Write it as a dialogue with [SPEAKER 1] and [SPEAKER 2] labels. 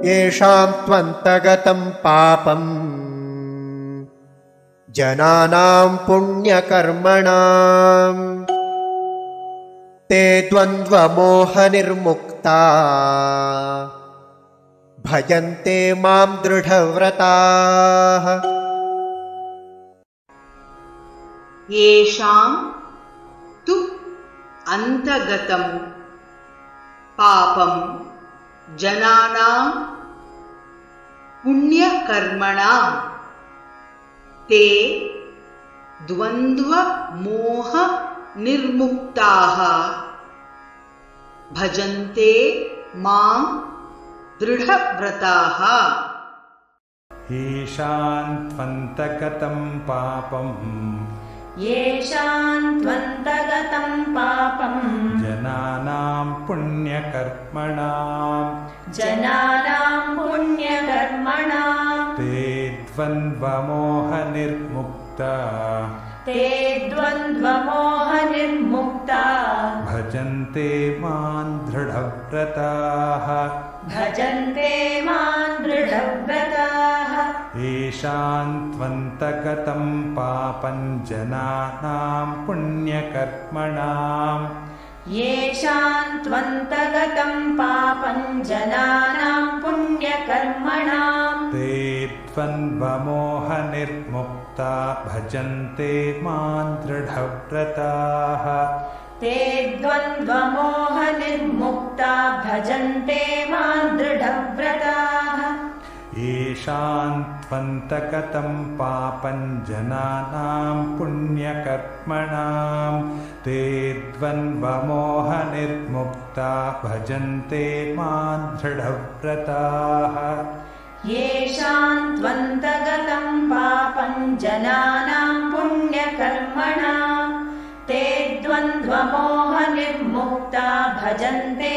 [SPEAKER 1] येषां त्वन्तगतं पापम् जनानां पुण्यकर्मणां ते द्वन्द्वमोहनिर्मुक्ता भजन्ते मां दृढव्रताः।
[SPEAKER 2] येषां तु अन्तगतं पापं जनानां पुण्यकर्मणां ते द्वन्द्वमोहनिर्मुक्ताः भजन्ते मां दृढव्रताः।
[SPEAKER 3] येषां त्वन्तगतं पापं जनानां पुण्यकर्मणां ते द्वन्द्वमोहनिर्मुक्ता भजन्ते मां दृढव्रताः। येषां त्वन्तगतं पापं जनानां पुण्यकर्मणां ते द्वन्द्वमोहनिर्मुक्ता भजन्ते मां दृढव्रताः। येषां त्वन्तगतं पापं जनानां पुण्यकर्मणां ते द्वन्द्वमोहनिर्मुक्ता भजन्ते मां दृढव्रताः।
[SPEAKER 4] येषां त्वन्तगतं पापं जनानां पुण्यकर्मणां ते द्वन्द्वमोहनिर्मुक्ता भजन्ते